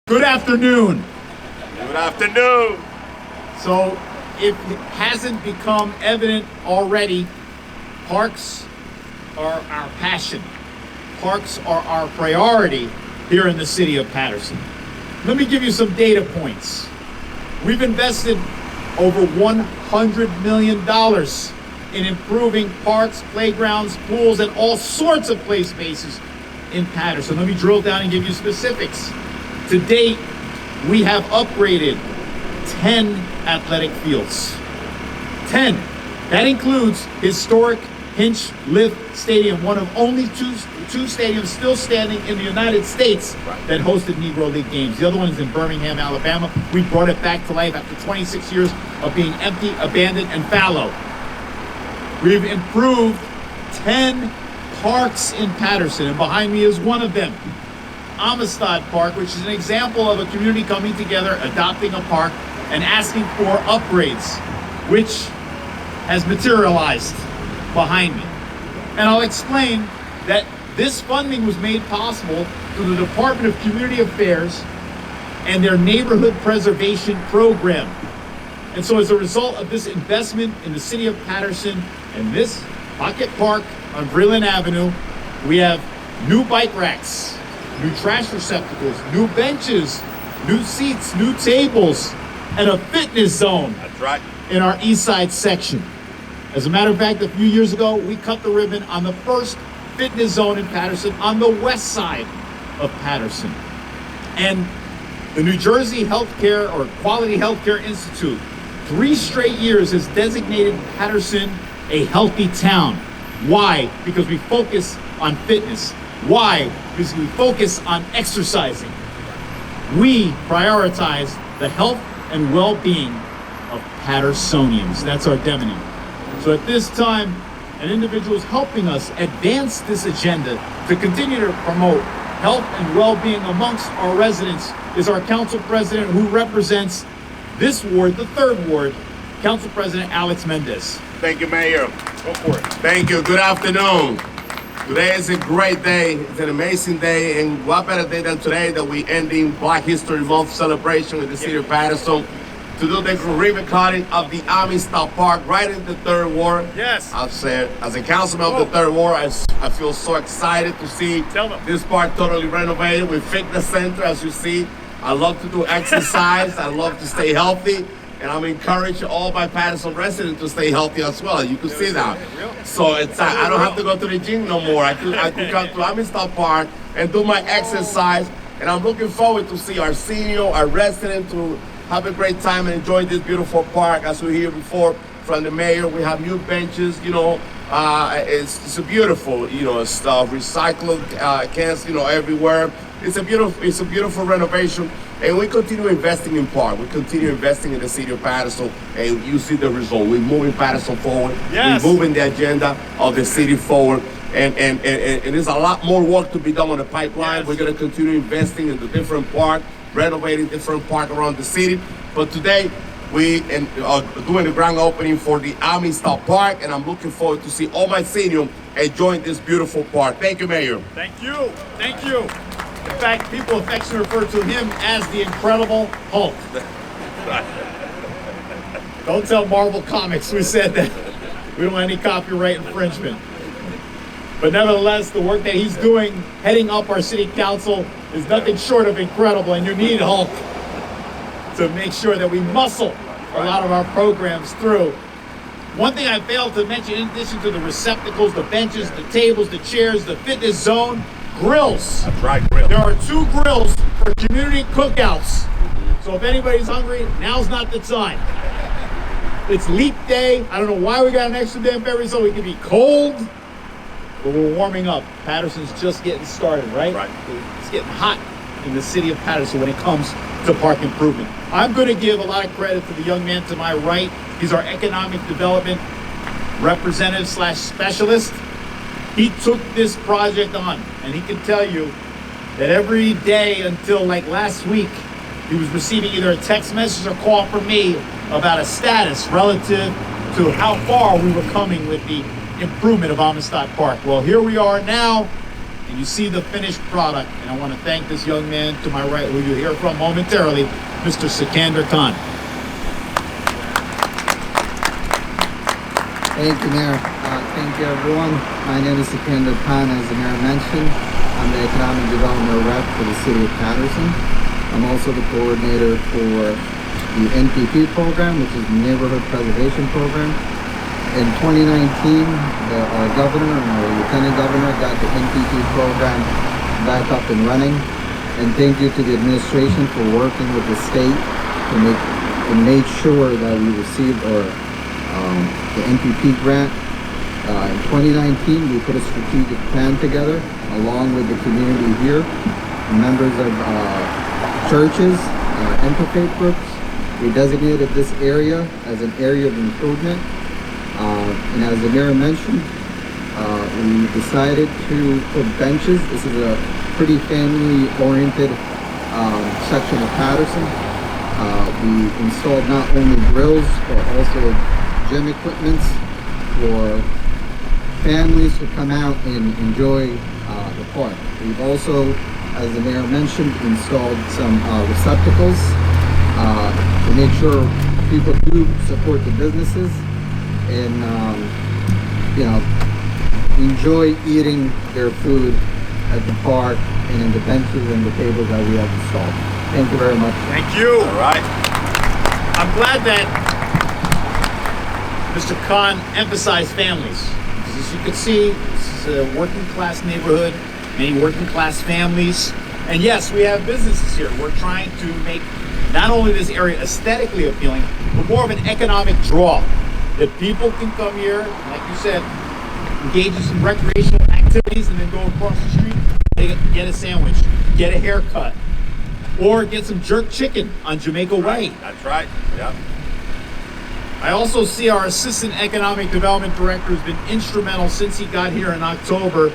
Good afternoon. Good afternoon. So, if it hasn't become evident already, parks are our passion. Parks are our priority here in the city of Paterson. Let me give you some data points. We've invested over $100 million in improving parks, playgrounds, pools, and all sorts of play spaces in Paterson. Let me drill down and give you specifics. To date, we have upgraded 10 athletic fields. 10. That includes historic Hinch Lift Stadium, one of only two stadiums still standing in the United States that hosted Negro League games. The other one is in Birmingham, Alabama. We brought it back to life after 26 years of being empty, abandoned, and fallow. We've improved 10 parks in Paterson, and behind me is one of them. Amistad Park, which is an example of a community coming together, adopting a park, and asking for upgrades, which has materialized behind me. And I'll explain that this funding was made possible through the Department of Community Affairs and their Neighborhood Preservation Program. And so as a result of this investment in the city of Paterson and this pocket park on Breland Avenue, we have new bike racks, new trash receptacles, new benches, new seats, new tables, and a fitness zone. That's right. In our east side section. As a matter of fact, a few years ago, we cut the ribbon on the first fitness zone in Paterson on the west side of Paterson. And the New Jersey Healthcare or Quality Healthcare Institute, 3 straight years has designated Paterson a healthy town. Why? Because we focus on fitness. Why? Because we focus on exercising. We prioritize the health and well-being of Patersonians. That's our demonym. So at this time, an individual is helping us advance this agenda to continue to promote health and well-being amongst our residents is our council president who represents this ward, the 3rd ward, Council President Alex Mendez. Thank you, Mayor. Go for it. Thank you. Good afternoon. Today is a great day. It's an amazing day, and what better day than today that we ending Black History Month celebration with the city of Paterson to do the ribbon cutting of the Amistad Park right in the 3rd ward. Yes. I've said, as a councilman of the 3rd ward, I feel so excited to see this park totally renovated with fitness center, as you see. I love to do exercise. I love to stay healthy. And I'm encouraging all my Paterson residents to stay healthy as well. You can see that. So it's I don't have to go to the gym no more. I could come to Amistad Park and do my exercise. And I'm looking forward to see our senior, our residents to have a great time and enjoy this beautiful park. As we hear before from the mayor, we have new benches. It's a beautiful, stuff, recycled cans, everywhere. It's a beautiful renovation. And we continue investing in park. We continue investing in the city of Paterson, and you see the result. We're moving Paterson forward. Yes. We're moving the agenda of the city forward. And there's a lot more work to be done on the pipeline. Yes. We're going to continue investing in the different park, renovating different park around the city. But today, we are doing the grand opening for the Amistad Park, and I'm looking forward to see all my seniors enjoying this beautiful park. Thank you, Mayor. Thank you. Thank you. In fact, people affectionately refer to him as the Incredible Hulk. Don't tell Marvel Comics we said that. We don't want any copyright infringement. But nevertheless, the work that he's doing, heading up our city council, is nothing short of incredible. And you need Hulk to make sure that we muscle a lot of our programs through. One thing I failed to mention, in addition to the receptacles, the benches, the tables, the chairs, the fitness zone, grills. That's right, grill. There are 2 grills for community cookouts. So if anybody's hungry, now's not the time. It's leap day. I don't know why we got an extra day in February, so we can be cold, but we're warming up. Paterson's just getting started, right? Right. It's getting hot in the city of Paterson when it comes to park improvement. I'm going to give a lot of credit to the young man to my right. He's our economic development representative / specialist. He took this project on, and he can tell you that every day until like last week, he was receiving either a text message or call from me about a status relative to how far we were coming with the improvement of Amistad Park. Well, here we are now. The and you see the finished product. And I want to thank this young man to my right, who you'll hear from momentarily, Mr. Sikander Khan. Thank you, Mayor. Thank you, everyone. My name is Sikander Khan, as the Mayor mentioned. I'm the Economic Development Rep for the City of Paterson. I'm also the coordinator for the NPP program, which is the Neighborhood Preservation Program. In 2019, our governor and our lieutenant governor got the NPP program back up and running. And thank you to the administration for working with the state to make sure that we received the NPP grant. In 2019, we put a strategic plan together along with the community here, members of churches, interfaith groups. We designated this area as an area of improvement. And as the mayor mentioned, we decided to put benches. This is a pretty family-oriented section of Paterson. We installed not only grills, but also gym equipments for families to come out and enjoy the park. We've also, as the mayor mentioned, installed some receptacles to make sure people do support the businesses and enjoy eating their food at the park and in the benches and the tables that we have installed. Thank you very much. Thank you. All right. I'm glad that Mr. Khan emphasized families. As you can see, this is a working class neighborhood, many working class families. And yes, we have businesses here. We're trying to make not only this area aesthetically appealing, but more of an economic draw. That people can come here, like you said, engage in some recreational activities and then go across the street, get a sandwich, get a haircut, or get some jerk chicken on Jamaica Way. That's right. Yep. I also see our Assistant Economic Development Director has been instrumental since he got here in October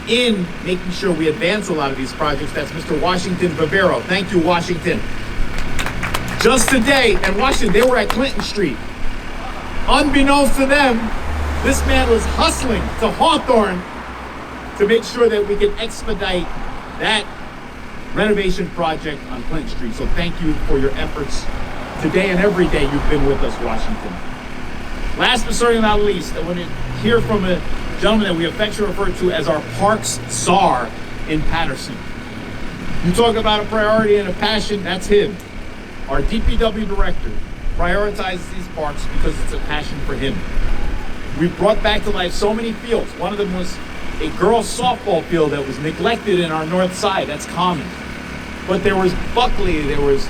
in making sure we advance a lot of these projects. That's Mr. Washington Vivero. Thank you, Washington. Just today, in Washington, they were at Clinton Street. Unbeknownst to them, this man was hustling to Hawthorne to make sure that we can expedite that renovation project on Clinton Street. So thank you for your efforts today and every day you've been with us, Washington. Last but certainly not least, I want to hear from a gentleman that we affectionately refer to as our Parks Czar in Paterson. You talk about a priority and a passion, that's him. Our DPW director prioritizes these parks because it's a passion for him. We brought back to life so many fields. One of them was a girls' softball field that was neglected in our north side. That's common. But there was Buckley, there was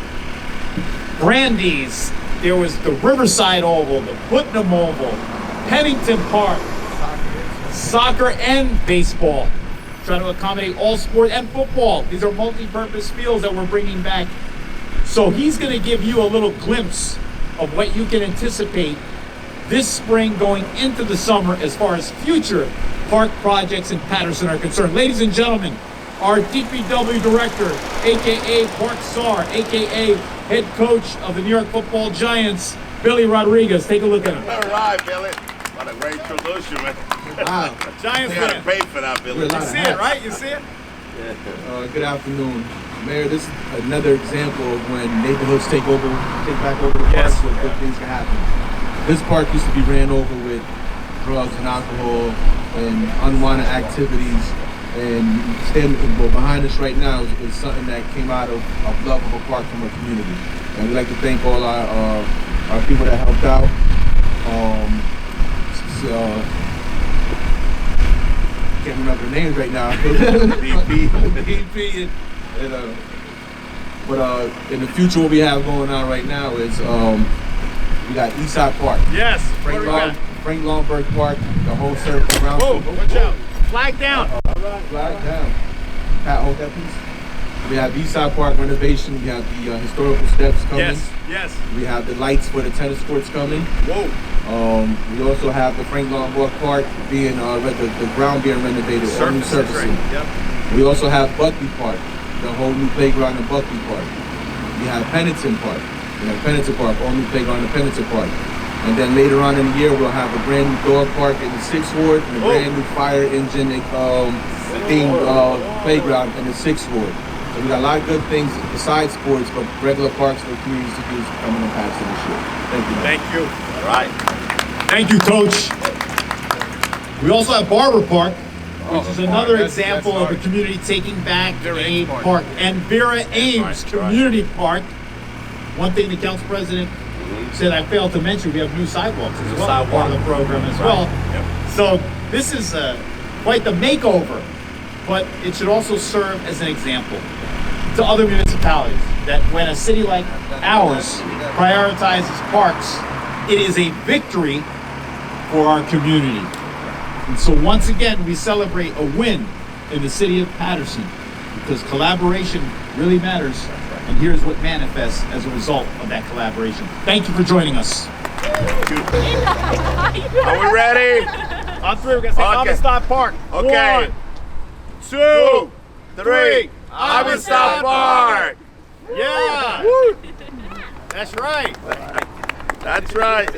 Brandeis, there was the Riverside Oval, the Putnam Oval, Pennington Park, soccer and baseball. Trying to accommodate all sport and football. These are multi-purpose fields that we're bringing back. So he's going to give you a little glimpse of what you can anticipate this spring going into the summer as far as future park projects in Paterson are concerned. Ladies and gentlemen, our DPW director, aka Park Czar, aka head coach of the New York Football Giants, Billy Rodriguez. Take a look at him. All right, Billy. What a great introduction, man. Wow. Giants You got to fan. pay for that, Billy. You see it, right? You see it? Good afternoon, Mayor. This is another example of when neighborhoods take back over the Yes. parks, so good things can happen. This park used to be ran over with drugs and alcohol and unwanted activities, and behind us right now is something that came out of love of a park from our community. And we'd like to thank all our people that helped out. Can't remember their names right now. DP and but in the future, what we have going on right now is we got Eastside Park. Yes. Frank Frank Longberg Park, the whole circle around. Whoa, watch out. Flag down. Flag down. Pat, hold that piece. We have Eastside Park renovation. We have the historical steps coming. Yes. We have the lights for the tennis courts coming. Whoa. We also have the Frank Longberg Park being the ground being renovated, all new surfacing. Right. Yep. We also have Buckley Park, the whole new playground in Buckley Park. We have Pennington Park. We have Pennington Park, all new playground in Pennington Park. And then later on in the year, we'll have a brand new dog park in the 6th Ward and a brand new fire engine themed playground in the 6th ward. So we got a lot of good things besides sports, but regular parks for the communities to use coming in Paterson this year. Thank you. Thank you. All right. Thank you, Coach. We also have Barber Park, which is another example of a community taking back a park. And Vera Ames Community Park. One thing the council president said I failed to mention, we have new sidewalks as well, part of the program as well. So this is quite the makeover, but it should also serve as an example to other municipalities that when a city like ours prioritizes parks, it is a victory for our community. And so once again, we celebrate a win in the city of Paterson because collaboration really matters. And here's what manifests as a result of that collaboration. Thank you for joining us. Are we ready? On three, we're gonna say Amistad Park. Okay. 1, 2, 3. Amistad Park. Yeah. That's right. That's right.